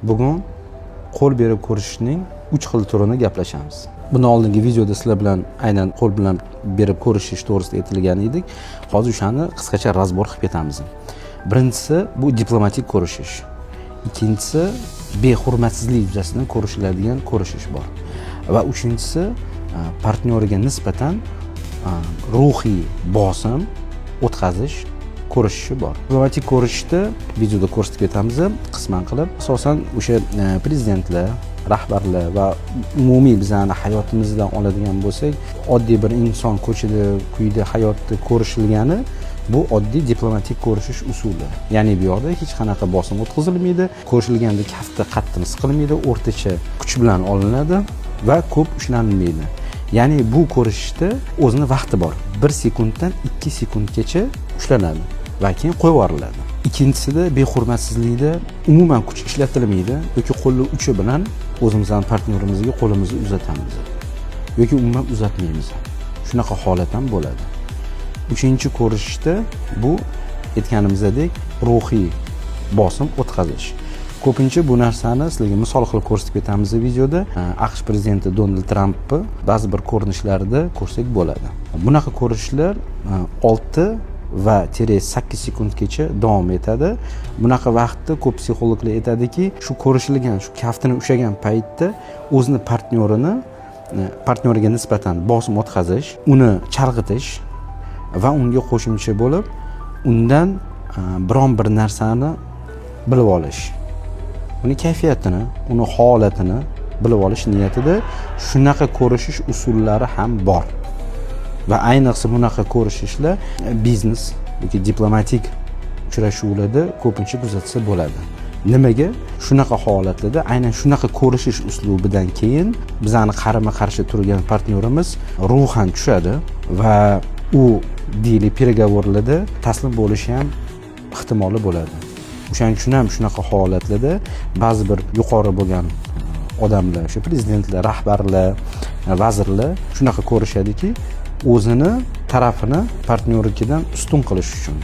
bugun qo'l berib ko'rishishning 3 xil turini gaplashamiz. Bundan oldingi videoda sizlar bilan aynan qo'l bilan berib ko'rishish to'g'risida aytilgan edik. Hozir o'shani qisqacha razbor qilib ketamiz. Birinchisi bu diplomatik ko'rishish. Ikkinchisi behurmatsizlik yuzasidan ko'rishiladigan ko'rishish bor. Va uchinchisi partnyoriga nisbatan ruhiy bosim o'tkazish ko'rishishi bor. Diplomatik ko'rishishda videoda ko'rsatib ketamiz qisman qilib. Asosan o'sha prezidentlar, rahbarlar va umumiy bizani hayotimizdan oladigan bo'lsak, oddiy bir inson ko'chada, kuyda hayotda ko'rishilgani bu oddiy diplomatik ko'rishish usuli. Ya'ni bu yoqda hech qanaqa bosim o'tkazilmaydi, ko'rishilganda kafti qattiq siqilmaydi, o'rtacha kuch bilan olinadi va ko'p ushlanmaydi. Ya'ni bu ko'rishishda o'zini vaqti bor. 1 sekunddan 2 sekundgacha ushlanadi va keyin qo'yib yuboriladi. Ikkinchisida behurmatsizlikda umuman kuch ishlatilmaydi yoki qo'l uchi bilan o'zimizdan partnyorimizga qo'limizni uzatamiz yoki umuman uzatmaymiz. Shunaqa holat ham bo'ladi. Uchinchi ko'rishishda bu aytganimizdek ruhiy bosim o'tkazish. Ko'pincha bu narsani sizlarga misol qilib ko'rsatib ketamiz videoda. AQSh prezidenti Donald Trampni ba'zi bir ko'rinishlarida ko'rsak bo'ladi. Bunaqa ko'rishishlar 6 va 8 sekundgacha davom etadi. Bunaqa vaqtda ko'p psixologlar aytadiki, shu ko'rishilgan, shu kaftini ushlagan paytda o'zini partnyoriga nisbatan bosim o'tkazish, uni chalg'itish va unga qo'shimcha bo'lib, undan biron bir narsani bilib olish. Uni kayfiyatini, uni holatini bilib olish niyatida shunaqa ko'rishish usullari ham bor. Va ayniqsa bunaqa ko'rishishlar biznes yoki diplomatik uchrashuvlarda ko'pincha kuzatsa bo'ladi. Nimaga? Shunaqa holatlarda aynan shunaqa ko'rishish uslubidan keyin bizani qarama-qarshi turgan partnyorimiz ruhan tushadi va u dili переговорlarda taslim bo'lishi ham ehtimoli bo'ladi. O'shaning uchun ham shunaqa holatlarda ba'zi bir yuqori bo'lgan odamlar, o'sha prezidentlar, rahbarlar, vazirlar shunaqa ko'rishadiki, o'zini tarafini partnyorikidan ustun qilish uchun.